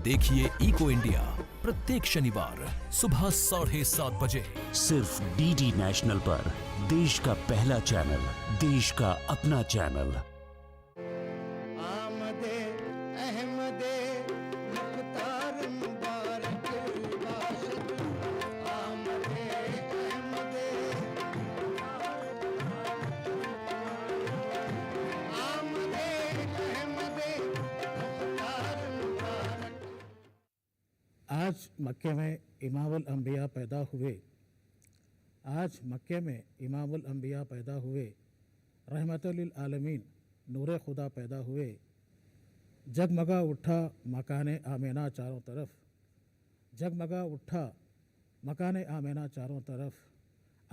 देखिए eco India प्रत्येक शनिवार सुबह 7:30 बजे सिर्फ डीडी नेशनल पर। देश का पहला चैनल, देश का अपना चैनल। आमदे अहमदे मुख्तार मुबारक बाशद आमदे अहमदे आमदे अहमदे मुख्तार मुबारक। आज मक्के में इमामुल अंबिया पैदा हुए। आज मक्के में इमामुल अंबिया पैदा हुए। रहमतुल लिल आलमीन नूरे खुदा पैदा हुए। जगमगा उठा मकाने आमेना चारों तरफ। जगमगा उठा मकाने आमेना चारों तरफ।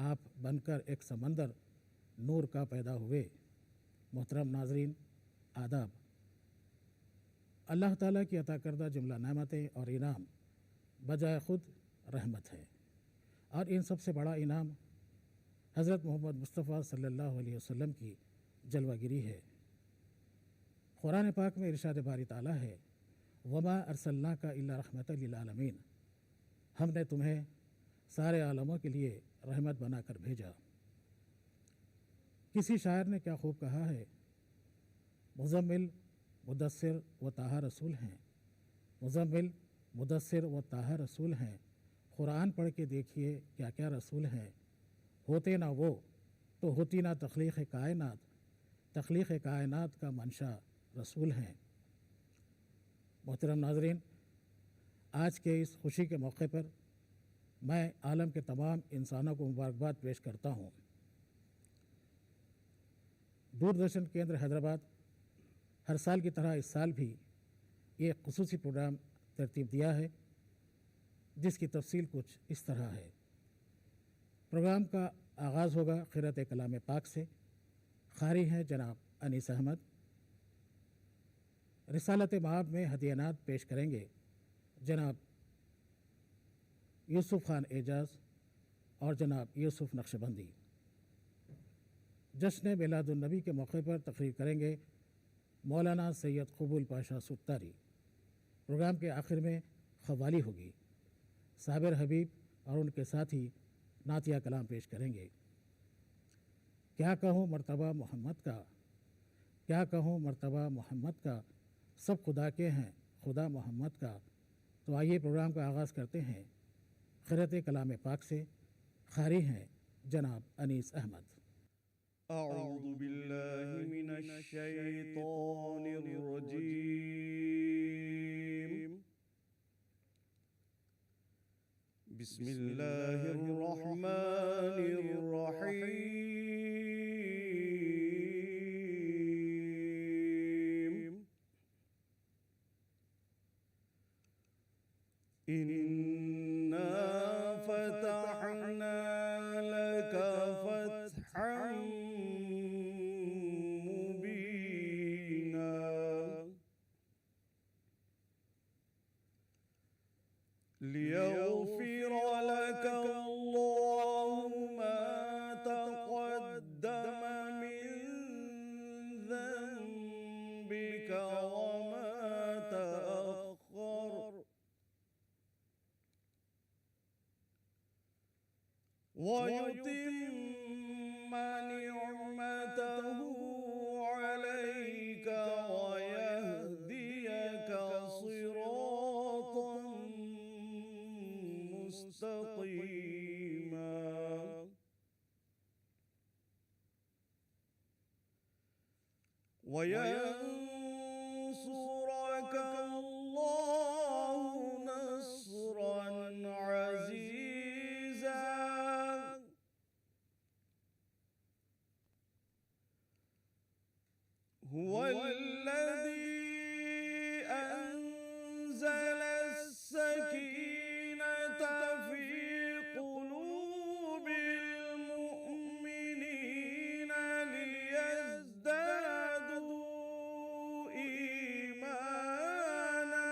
आप बनकर एक समंदर नूर का पैदा हुए। मोहतरम नाजरीन, आदाब। अल्लाह ताला की अता करदा जुमला नेमतें और इनाम बजाय ख़ुद रहमत है, और इन सबसे बड़ा इनाम हज़रत मोहम्मद मुस्तफ़ा सल्लल्लाहु अलैहि वसल्लम की जलवागिरी है। कुरान पाक में इरशाद बारी ताला है, वमा अरसलना का इल्ला रहमतल लिल आलमीन, हमने तुम्हें सारे आलमों के लिए रहमत बनाकर भेजा। किसी शायर ने क्या खूब कहा है, मुज़म्मिल मुदस्सिर व ताहा रसूल हैं। मुज़म्मिल मुदस्सिर व ताहा रसूल हैं। कुरान पढ़ के देखिए क्या क्या रसूल हैं। होते ना वो तो होती ना तख्लीक़ कायनात, तख्लीक़ कायनात का मंशा रसूल हैं। मोहतरम नाज़रीन, आज के इस खुशी के मौके पर मैं आलम के तमाम इंसानों को मुबारकबाद पेश करता हूँ। दूरदर्शन केंद्र हैदराबाद हर साल की तरह इस साल भी एक ख़ुसूसी प्रोग्राम तरतीब दिया है, जिसकी तफसील कुछ इस तरह है। प्रोग्राम का आगाज़ होगा क़िरात कलाम पाक से। क़ारी हैं जनाब अनीस अहमद। रिसालत महाब में हदीयनात पेश करेंगे जनाब यूसुफ़ खान एजाज और जनाब यूसुफ़ नक्शबंदी। जश्न मिलादुन्नबी के मौके पर तकरीर करेंगे मौलाना सैयद क़बूल पाशा सुत्तारी। प्रोग्राम के आखिर में ख़व्वाली होगी। साबिर हबीब और उनके साथी नातिया कलाम पेश करेंगे। क्या कहूँ मर्तबा मोहम्मद का, क्या कहूँ मर्तबा मोहम्मद का, सब खुदा के हैं खुदा मोहम्मद का। तो आइए प्रोग्राम का आगाज़ करते हैं क़िरात कलाम पाक से। क़ारी हैं जनाब अनीस अहमद। अऊज़ु बिल्लाहि मिनश शैतानिर रजीम। बिस्मिल्लाहिर रहमानिर रहीम। इन्ना फतहना लका फतहन मुबीना। लियग़फ़िर लक अल्लाहु मा तक़द्दम मिन ज़ंबिका व मा तअख़्ख़र वयुतिम्म निअमतहु अलैका वयहदियका सिरातन मुस्तक़ीमा। वयंसुरक अल्लाहु नस्रन अज़ीज़ा। हुवल्लज़ी अंज़ल अस्सकीनता फ़ी क़ुलूबिल मुअमिनीना लियज़दादू ईमाना।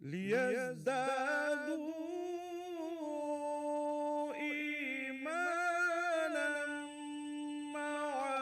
लियज़दादू ईमाना मअ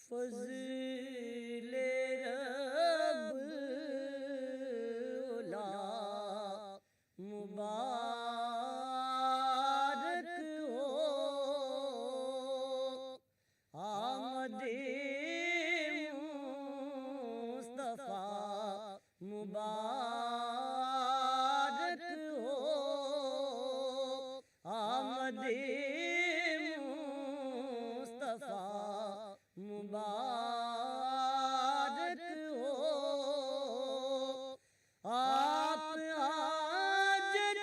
फज़ल रब ला मुबारक हो आमदे मुस्तफ़ा मुबारक हो आमदे मुस्तफ़ा मुबारक हो आप हाजत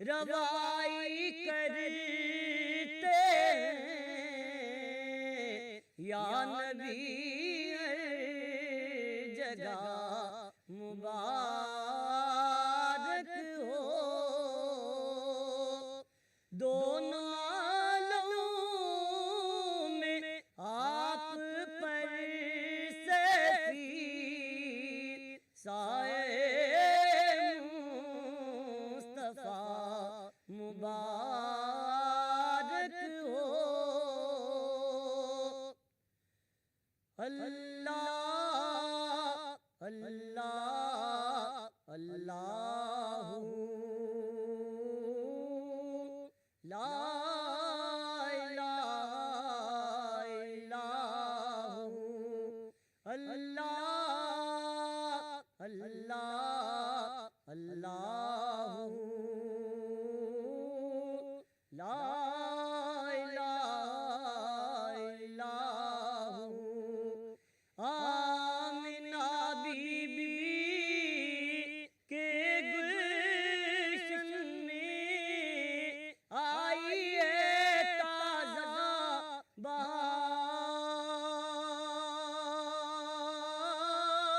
रवाई करते या नबी हर जगह मुबारक हो दोनों आप पर सफी साए मुस्तफ़ा मुबारक हो अल्लाह अल्लाह अल्लाह ला अल्लाह अल्लाह अल्लाह ला इलाहा इल्लल्लाह आमिना बीबी के गुलशन में आई है ताज़ा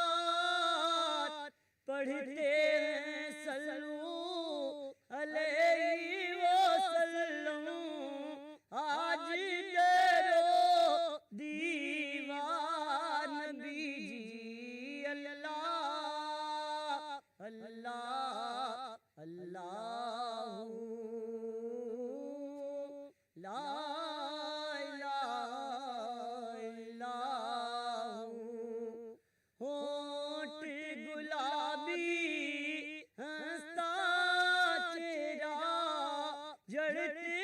बहार पढ़ते हैं सल्लू अलैहि वसल्लम आज डरो दीवान बीजी अल्लाह अल्लाह अल्लाह ला इलाहा इल्लल्लाह होंठ गुलाबी हंसता चेहरा जड़ते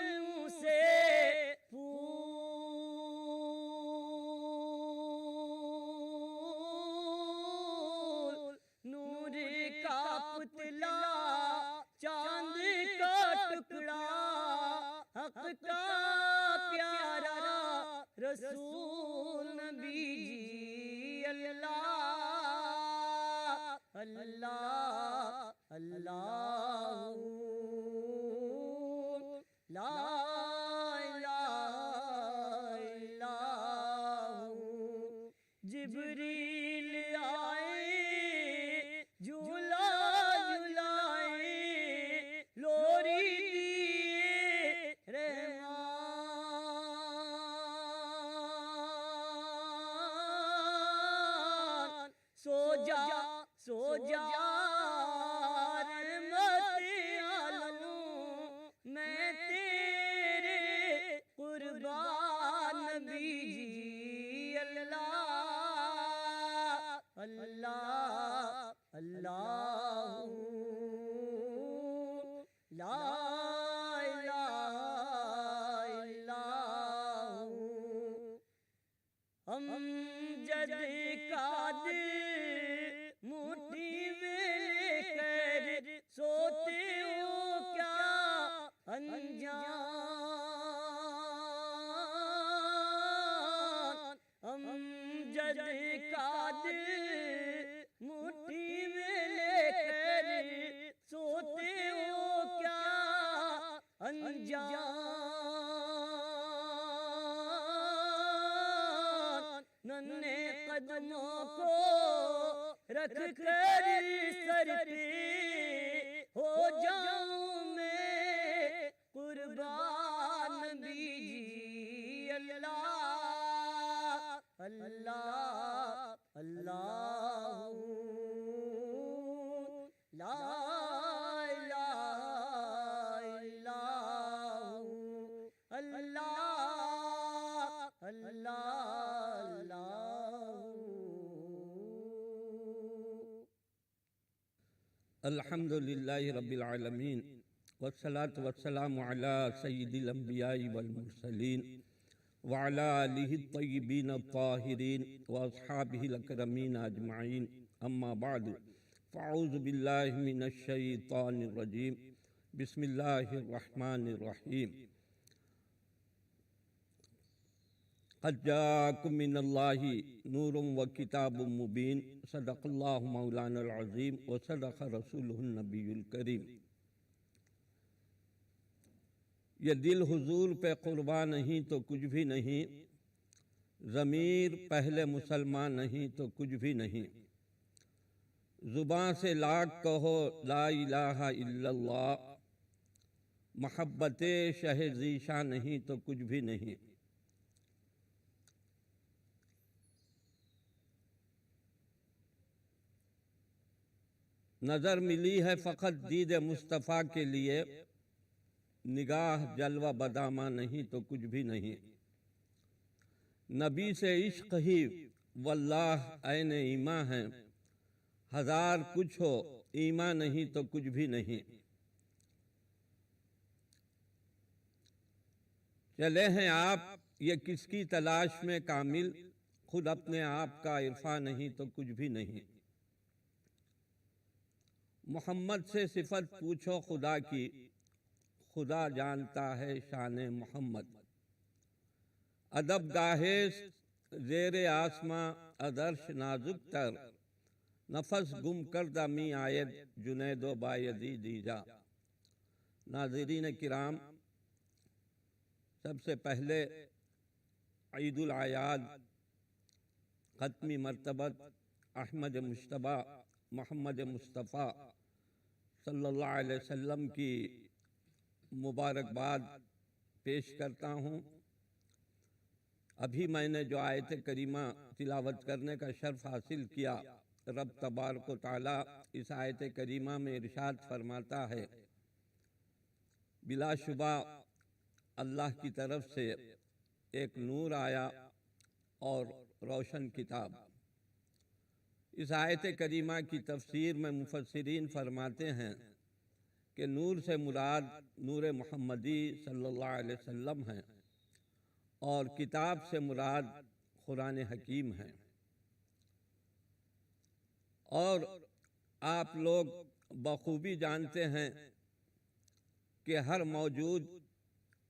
मुँह से फूल नूर का पुतला चांद का टुकड़ा हक का प्यारा रसूल नबी जी अल्लाह अल्लाह अल्लाह ला इलाहा इल्लल्लाह जिब्रील आए झूला झुलाए लोरी दिए रहमान सो जा रहमत आलम मैं तेरे कुर्बान नबी जी अल्लाह अल्लाह अल्लाह ला इलाहा इल्लल्लाह अमजद कादिर मुट्ठी में लेकर सोते हो क्या अनजान अमजद कादिर मुट्ठी में लेकर सोते हो क्या अनजान नन्हे कदमों को रख कर सर पे हो जाऊं मैं कुर्बान बीजी अल्लाह अल्लाह अल्लाह ला इलाहा इल्लल्लाह अल्लाह अल्लाह अल्हम्दुलिल्लाहि रब्बिल आलमीन वस्सलातु वस्सलामु अला सय्यिदिल अंबियाइ वल मुरसलीन व अला आलिहि तय्यिबीन अत्ताहिरीन व अस्हाबिहिल अकरमीन अजमाइन अम्मा बाद फ़अऊज़ु बिल्लाहि मिनश शैतानिर रजीम बिस्मिल्लाहिर रहमानिर रहीम क़द जाअकुम मिनल्लाहि नूरुम व किताबुम मुबीन सदक़ल्लाहु मौलानल अज़ीम व सदक़ रसूलुहुन नबियुल करीम। ये दिल हुजूर पे कुर्बान नहीं तो कुछ भी नहीं, ज़मीर पहले मुसलमान नहीं तो कुछ भी नहीं। ज़ुबान से लाख कहो ला इलाहा इल्लल्लाह, मोहब्बते शह ज़ीशा नहीं तो कुछ भी नहीं। नज़र मिली है फ़कत दीद मुस्तफ़ा के लिए, निगाह जलवा बदामा नहीं तो कुछ भी नहीं। नबी से इश्क ही वल्लाह ऐन ईमा है, हजार कुछ हो ईमा नहीं तो कुछ भी नहीं। चले हैं आप ये किसकी तलाश में कामिल, खुद अपने आप का इरफा नहीं तो कुछ भी नहीं। मोहम्मद से सिफत पूछो खुदा की, खुदा जानता है शान मोहम्मद। अदब गाहे ज़ेरे आसमां अदर्श नाजुक तर, नफस गुम कर दमी आयत जुनैदो बायदी दीजा। नाज़रीन किराम, सबसे पहले ईदुल आयाद ख़त्मी मरतबत अहमद मुश्तबा मोहम्मद मुस्तफ़ा सल्लल्लाहु अलैहि वसल्लम की मुबारकबाद पेश करता हूँ। अभी मैंने जो आयत करीमा तिलावत करने का शर्फ हासिल किया, रब तबारक व तआला इस आयत करीमा में इरशाद फरमाता है, बिलाशुबा अल्लाह की तरफ से एक नूर आया और रोशन किताब। इस आयत करीमा की तफसीर में मुफस्सिरीन फरमाते हैं कि नूर से मुराद नूर मुहम्मदी सल्लल्लाहु अलैहि वसल्लम है और किताब से मुराद कुरान हकीम है। और आप लोग बखूबी जानते हैं कि हर मौजूद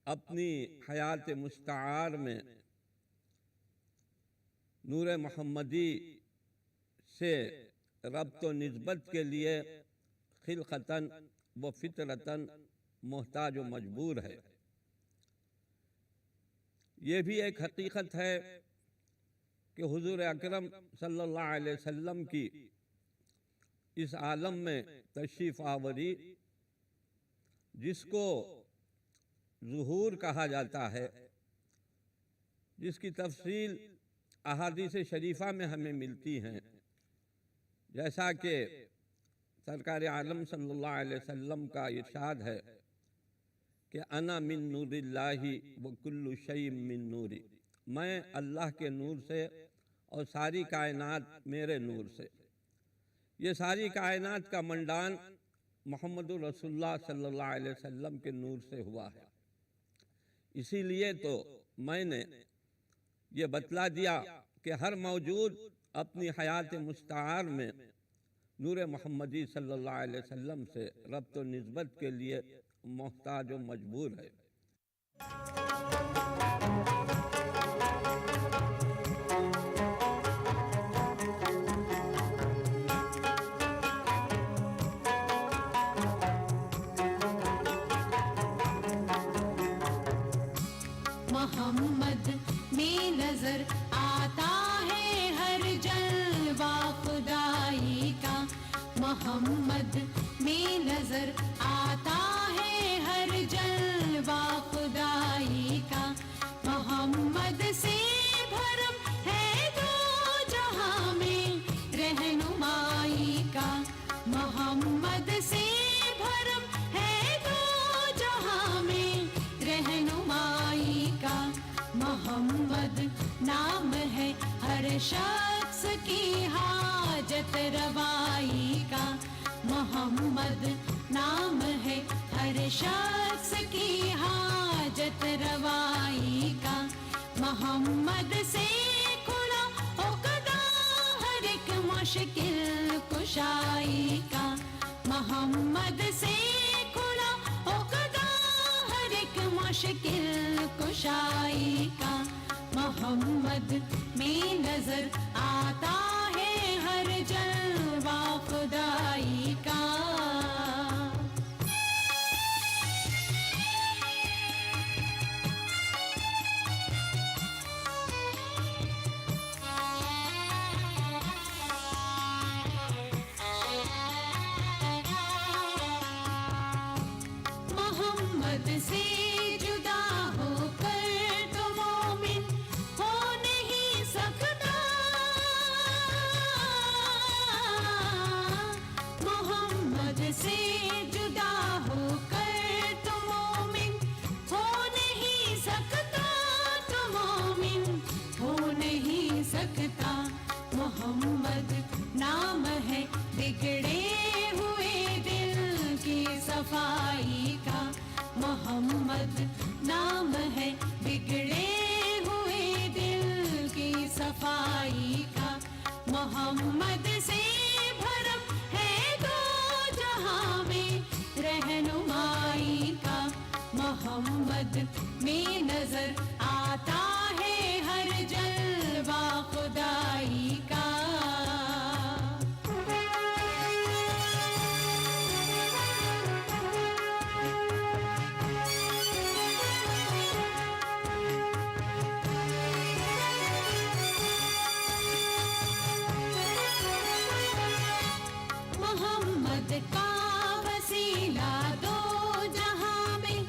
अपनी हयात मुस्तआर में नूर मुहम्मदी से रब्त व निस्बत के लिए खिलक़तन व फितरतन मोहताज व मजबूर है। ये भी एक हकीकत है कि हुजूर अकरम सल्लल्लाहु अलैहि वसल्लम की इस आलम में तशरीफ़ आवरी, जिसको ज़ुहूर कहा जाता है, जिसकी तफसील अहादीस शरीफा में हमें मिलती हैं, जैसा कि सरकार आलम सल्लल्लाहु अलैहि वसल्लम का इरशाद है कि अना मिन नूरिल्लाहि व कुल्लु शैइन मिन नूरी, मैं अल्लाह के नूर से और सारी कायनात मेरे नूर से। ये सारी कायनात का मंडान मोहम्मदुर रसूलुल्लाह सल्लल्लाहु अलैहि वसल्लम के नूर से हुआ है। इसीलिए तो मैंने ये बतला दिया कि हर मौजूद अपनी हयात मुस्तआर में नूर मुहम्मदी सल्लल्लाहु अलैहि वसल्लम से रब्त व निस्बत के लिए मोहताज व मजबूर है। मोहम्मद में नजर आता है हर जलवा खुदाई मोहम्मद में नजर आता है हर जलवा खुदाई का। मोहम्मद से भरम है दो जहां में रहनुमाई का। मोहम्मद से भरम है दो जहां में रहनुमाई का। मोहम्मद नाम है हर शख्स की हाजत रवाई का। मोहम्मद नाम है हर शख्स की हाजत रवाई का। मोहम्मद से खुला उकदा हर एक मुश्किल कुशाई का। मोहम्मद से खुला उकदा हर एक मुश्किल कुशाई का। मोहम्मद में नजर आता है हर जलवा खुदाई का। मोहम्मद से जुदा होकर तो मोमिन हो नहीं सकता। मोहम्मद से जुदा होकर तो मोमिन हो नहीं सकता। तो मोमिन हो नहीं सकता। मोहम्मद नाम है बिगड़े हुए दिल की सफाई का। मोहम्मद नाम है बिगड़े हुए दिल की सफाई का। मोहम्मद से भरम है दो जहां में रहनुमाई का। मोहम्मद में नजर आता है हर जलवा खुदाई का। मोहम्मद का वसीला दो जहां में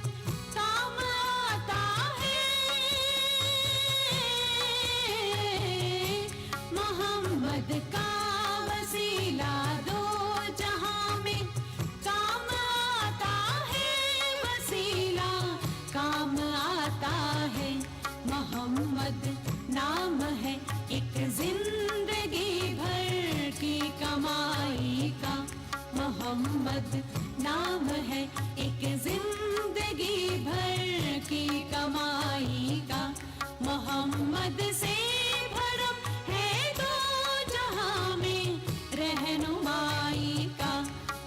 काम आता है। मोहम्मद का वसीला दो जहां में काम आता है। वसीला काम आता है। मोहम्मद नाम है एक जिंदगी भर की कमाई का। मोहम्मद नाम है एक जिंदगी भर की कमाई का। मोहम्मद से भरम है दो जहां में रहनुमाई का।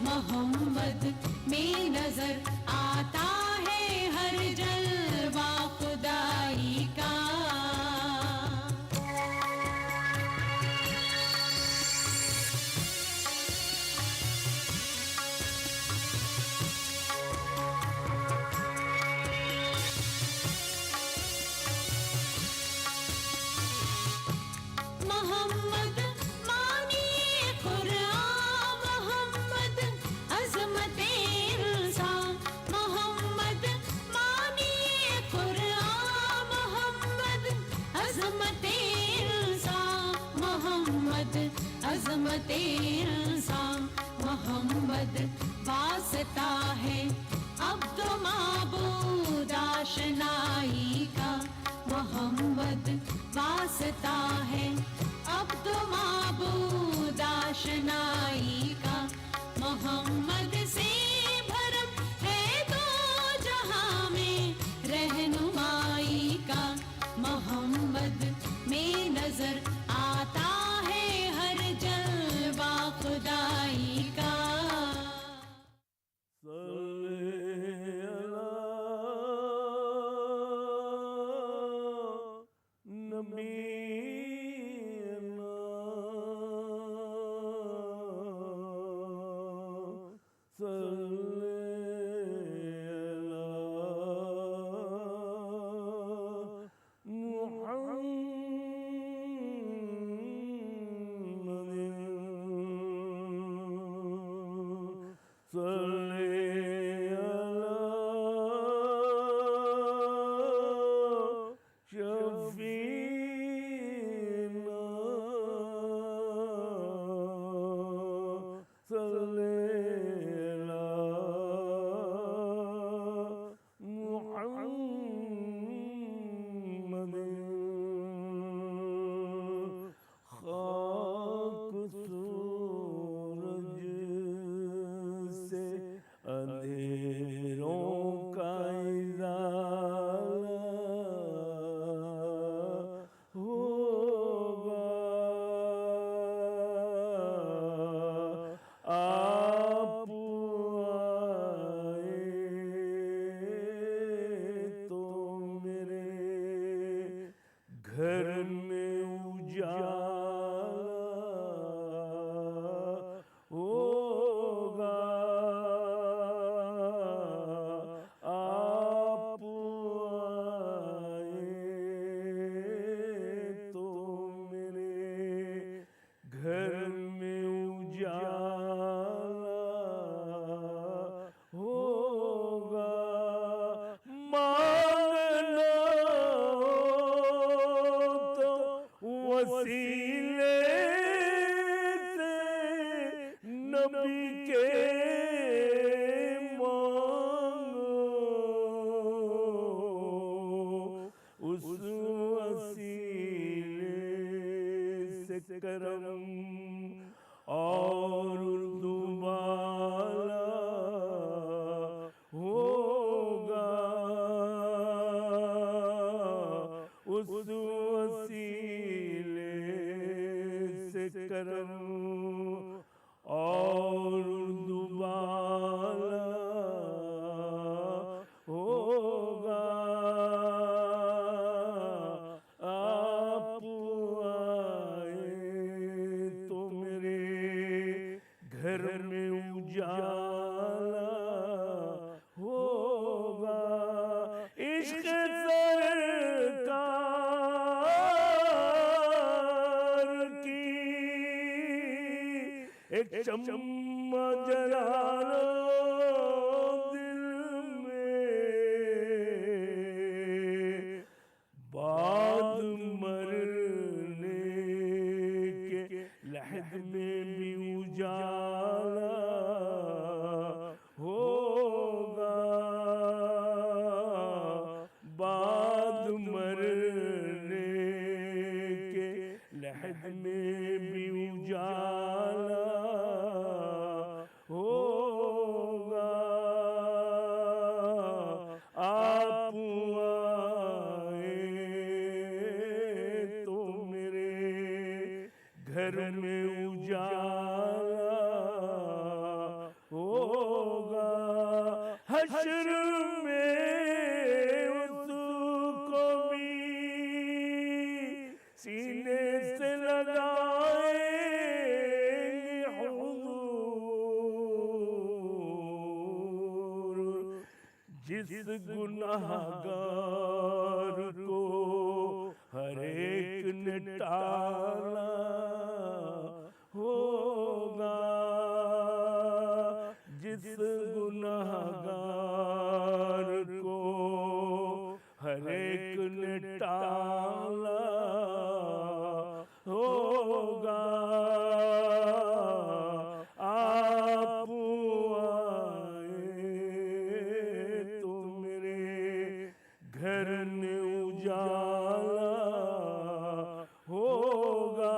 मोहम्मद में नजर आता है हर जलवा खुदाई का। मोहम्मद मानिए कुरान। मोहम्मद अज़मते इंसान। मोहम्मद मानिए कुरान। मोहम्मद अज़मते इंसान। मोहम्मद अज़मते इंसान। मोहम्मद वास्ता है अब तो माबूद आशनाई का। मोहम्मद वास्ता है अब तो माबूद आशनाई का। मोहम्मद से भरम है दो जहां में रहनुमाई का। मोहम्मद में नजर आता है हर जलवा खुदाई का। वसीले से नबी के मांगो, उस वसीले से करम और दुबारा होगा, उस वसीले से करम और दुबारा होगा। आप आए तो मेरे घर में उजाला होगा, इश्क सरकार की एक चम्मा जला लो दिल में, बाद मरने के लहद में भी उजाला होगा, बाद मरने के लहद में भी उजाला होगा। आप आए तो मेरे घर में उजाला होगा, हश्र में उसको भी सीने से लगाएंगे हुजूर, जिस गुनाहगार को हर एक ने टाला होगा, जिस गुनाहगार को हर एक ने टाला होगा। आप आए तो मेरे घर में उजाला होगा।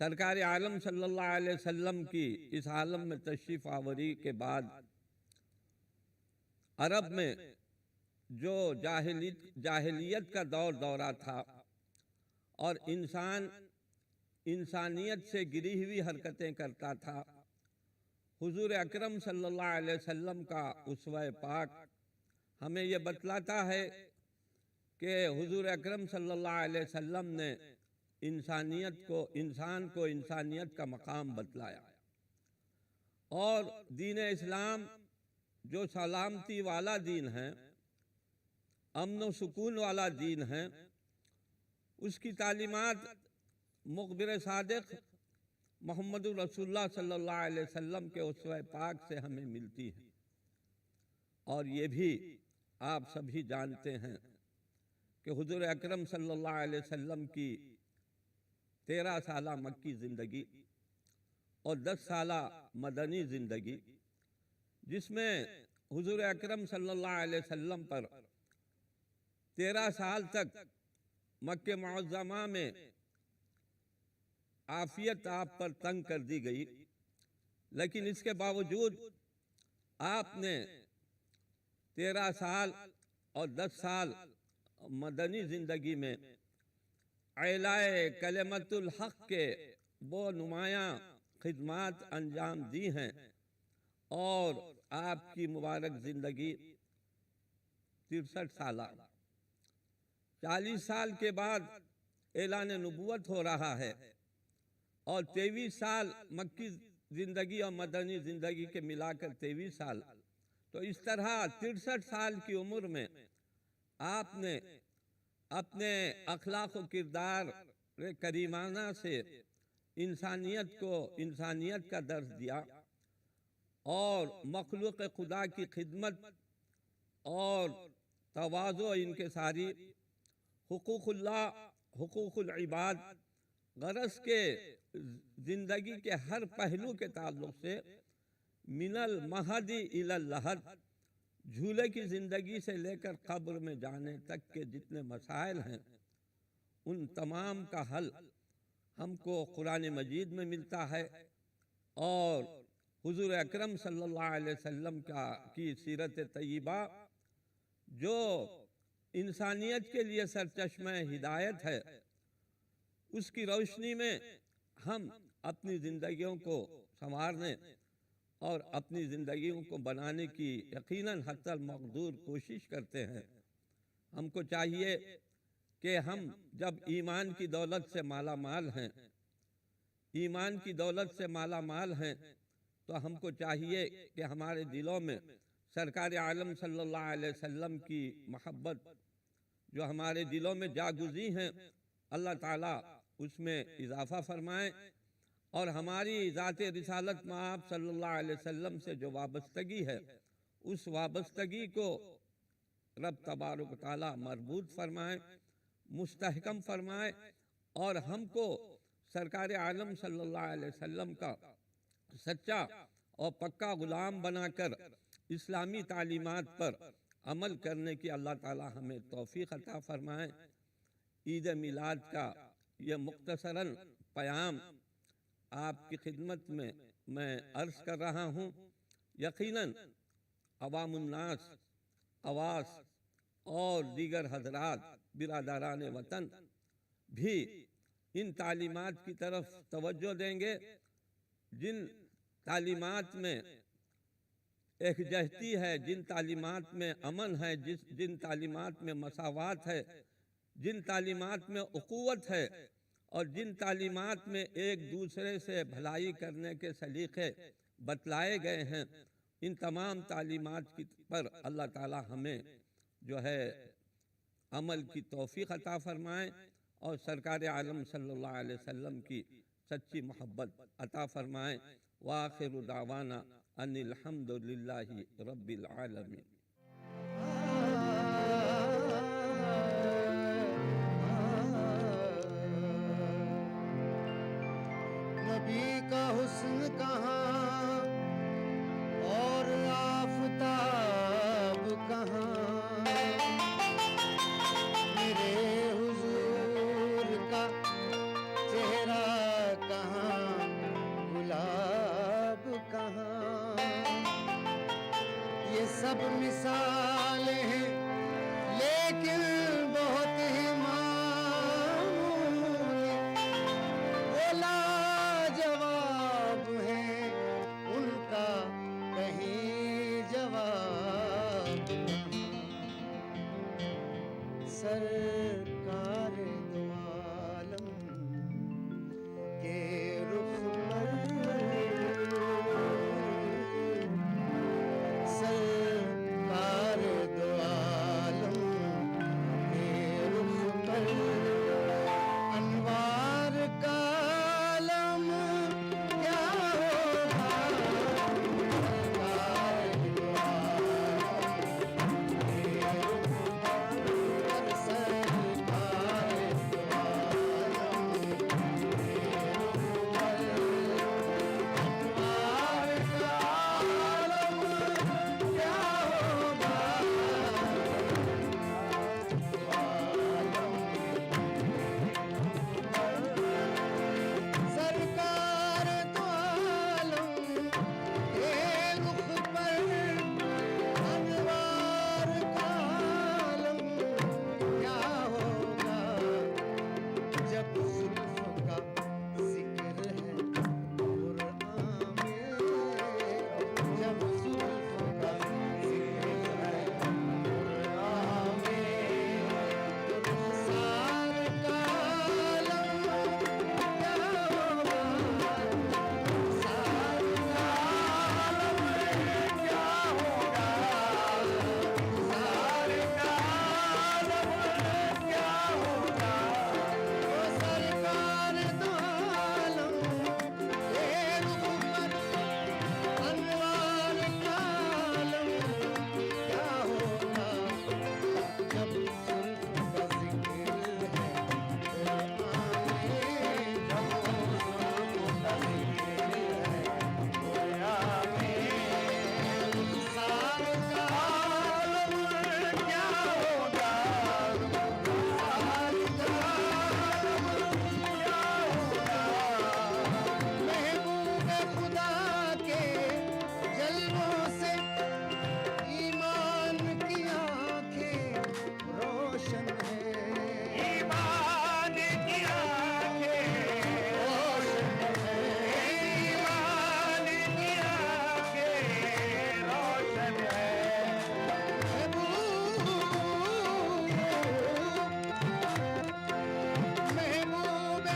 सरकार आलम सल्लल्लाहु अलैहि वसल्लम की इस आलम में तशरीफ़ आवरी के बाद अरब में जो जाहिलियत का दौरा था और इंसान इंसानियत से गिरी हुई हरकतें करता था, हुजूर अकरम सल्लल्लाहु अलैहि वसल्लम का उसवा पाक हमें ये बतलाता है कि हुजूर अकरम सल्लल्लाहु अलैहि वसल्लम ने इंसान को इंसानियत का मकाम बतलाया और दीन इस्लाम जो सलामती वाला दीन है, अमन व सुकून वाला दीन है, उसकी तालीमात मुखबिर सादिक मोहम्मद रसूलुल्लाह सल्लल्लाहु अलैहि वसल्लम के उसवा पाक से हमें मिलती है। और ये भी आप सभी जानते हैं कि हुजूर अकरम सल्लल्लाहु अलैहि वसल्लम की 13 साला मक्की ज़िंदगी और 10 साला मदनी ज़िंदगी, जिसमें हुजूर अकरम सल्लल्लाहु अलैहि वसल्लम पर 13 साल तक मक्के मुअज़्ज़मा में आफियत आप पर तंग कर दी गई, लेकिन इसके बावजूद आपने 13 साल और 10 साल मदनी ज़िंदगी में ऐलाए कलिमतुल हक़ के वो नुमायाँ खिदमात अंजाम दी हैं और आपकी मुबारक ज़िंदगी 63 साल, 40 साल के बाद ऐलान नबूवत हो रहा है और 23 साल मक्की ज़िंदगी और मदनी ज़िंदगी के मिलाकर 23 साल। तो इस तरह 63 साल की उम्र में आपने अपने अखलाक व किरदार करीमाना से इंसानियत का दर्ज दिया और मखलूक खुदा की खिदमत और तवाज़ो इनके सारी हुकूकुल इबाद गरज के ज़िंदगी के हर पहलू के ताल्लुक़ से मिनल महदी इलल लहद, झूले की ज़िंदगी से लेकर कब्र में जाने तक के जितने मसाइल हैं उन तमाम का हल हमको कुरान मजीद में मिलता है और हुजूर अकरम सल्लल्लाहु अलैहि वसल्लम की सीरत तय्यबा जो इंसानियत के लिए सरचश्मा हिदायत है, उसकी रोशनी में हम अपनी ज़िंदगियों को संवारने और अपनी ज़िंदगियों को बनाने की यकीनन हत्तल मक़दूर कोशिश करते हैं। हमको चाहिए कि हम जब ईमान की दौलत से माला माल हैं, ईमान की दौलत से माला माल हैं, तो हमको चाहिए कि हमारे दिलों में सरकार आलम सल्लल्लाहु अलैहि वसल्लम की मोहब्बत जो हमारे दिलों में जागुज़ी हैं, अल्लाह ताला उसमें इजाफ़ा फरमाएँ और हमारी ज़ात रिसालत में आप सल्लल्लाहु अलैहि वसल्लम से जो वाबस्तगी है, उस वाबस्तगी को रब तबारक व तआला मरबूत फरमाए, मुस्तहकम फरमाए और हमको सरकार आलम सल्लल्लाहु अलैहि वसल्लम का सच्चा और पक्का ग़ुलाम बनाकर इस्लामी तालीमात पर अमल करने की अल्लाह ताला हमें तौफ़ीक़ अता फरमाए। ईद मिलाद का ये मुख्तसरन पयाम आपकी खिदमत में मैं अर्ज़ कर रहा हूँ। यकीनन अवामुन्नास, अवास और दीगर हज़रात बिरादरान वतन भी इन तालीमात की तरफ तवज्जो देंगे, जिन तालीमात में एकजहती है, जिन तालीमात में अमन है, जिन तालीमात में मसावात है, जिन तालीमात में उक़ुव्वत है और जिन तालीमात में एक दूसरे से भलाई करने के सलीक़े बतलाए गए हैं, इन तमाम तालीमात की पर अल्लाह ताला हमें जो है अमल की तौफ़ीक़ अता फ़रमाए और सरकार आलम सल्लल्लाहु अलैहि वसल्लम की सच्ची मोहब्बत अता फ़रमाए। व आखिरु दावाना अनिल हम्दुलिल्लाहि रब्बिल आलमीन। नबी का हुस्न कहाँ और आफताब कहाँ, मेरे हुजूर का चेहरा कहाँ। सब मिसालें हैं लेकिन बहुत ही मामूली, वो लाजवाब है उनका कहीं जवाब नहीं। सरकार दो आलम के रुख पर सरकार दो आलम के रुख पर अनवार का आलम क्या होगा। सरकार दो आलम के रुख पर सरकार दो आलम के रुख पर अनवार का आलम क्या होगा। सरकार दो आलम के रुख पर अनवार का आलम क्या होगा। जब जुल्फ का जिक्र है कुरान में, जब जुल्फ का जिक्र है कुरान में, रुखसार का आलम क्या होगा। रुखसार का आलम क्या होगा। रुखसार का आलम क्या होगा। ओ सरकार दो आलम के रुख पर अनवार का आलम क्या होगा। जब जुल्फ का जिक्र है कुरान में, जब जुल्फ का जिक्र है कुरान में, रुखसार का आलम क्या होगा। रुखसार का आलम क्या होगा। महबूब खुदा के जलवों से ईमान की आंखें रोशन है। ईमान की आंखें रोशन है। ईमान की आंखें रोशन है। महबूब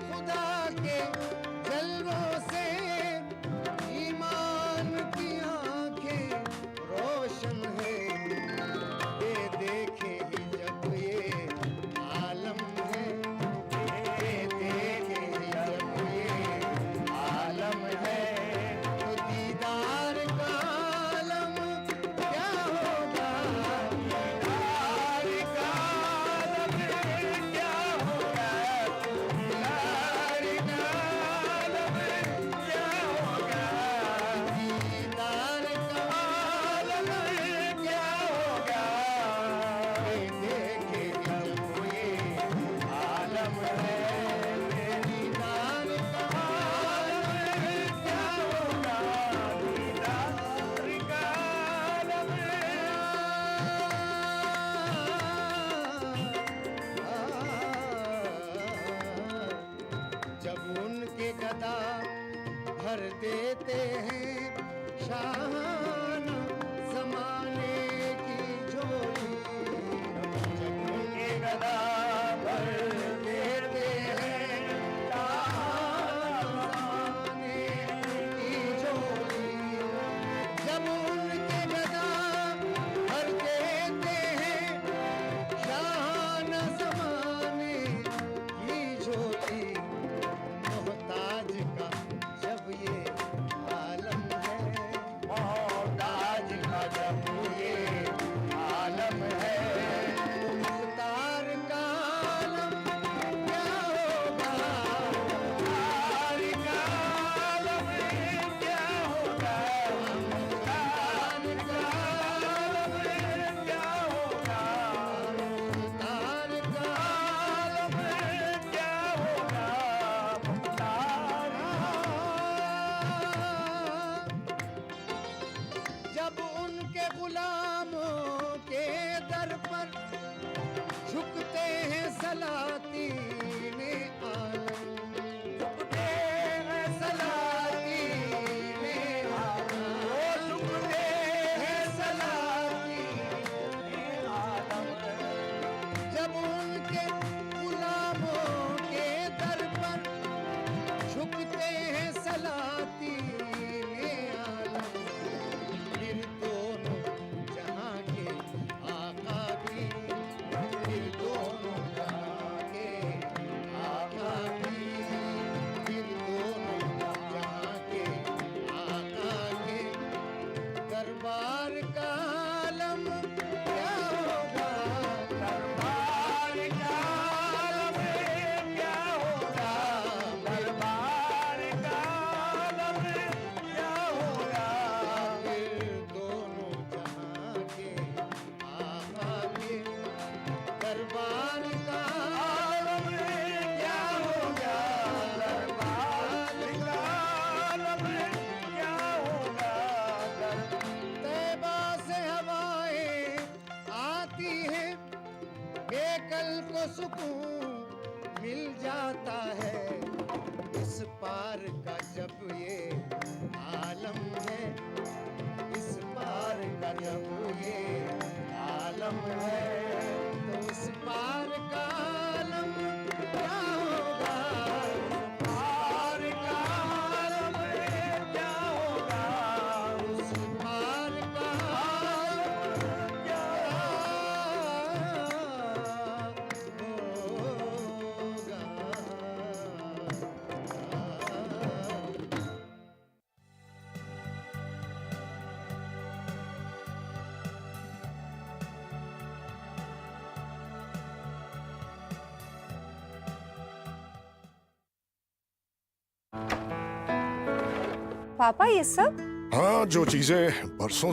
खुदा के जलवों से ईमान की आंखें रोशन है। ये देखे ही जब ये आलम है, ये देखे ही जब ये आलम है, तो दीदार का आलम क्या होगा। दीदार का आलम क्या होगा। दीदार का आलम क्या होगा। दीदार का आलम क्या होगा। ये देखे जब ये आलम है, दीदार का आलम क्या होगा। दीदार का आलम जब उनके गदा भर देते हैं शाहाना ज़माने की झोली। जब उनके गदा भर देते हैं शाहाना ज़माने की झोली। जब उनके गदा भर देते हैं शाहाना ज़माने की झोली। मोहताज का जब ये गुलामों के दर पर झुकते हैं सलातीने आलम, झुकते हैं सलातीने आलम, झुकते हैं सलातीने आलम। जब उनके गुलामों के दर पर झुकते हैं सलातीने आलम, फिर दोनों जहां के आका भी, फिर दोनों जहां के आका भी, फिर दोनों जहां के आका के दरबार का आलम क्या होगा, दरबार का आलम क्या होगा, दरबार का आलम क्या होगा। फिर दोनों जहां के आका के दरबार का आलम क्या होगा, दरबार का आलम क्या होगा। तैबा से हवाएं आती हैं, बेकल को सुकून मिल जाता है। इस पार का जब ये आलम है, इस पार का जब ये आलम है, तो उस पार का आलम क्या होगा, पार का आलम क्या होगा, उस पार का आलम क्या होगा। पापा ये सब हाँ, जो चीजें बरसों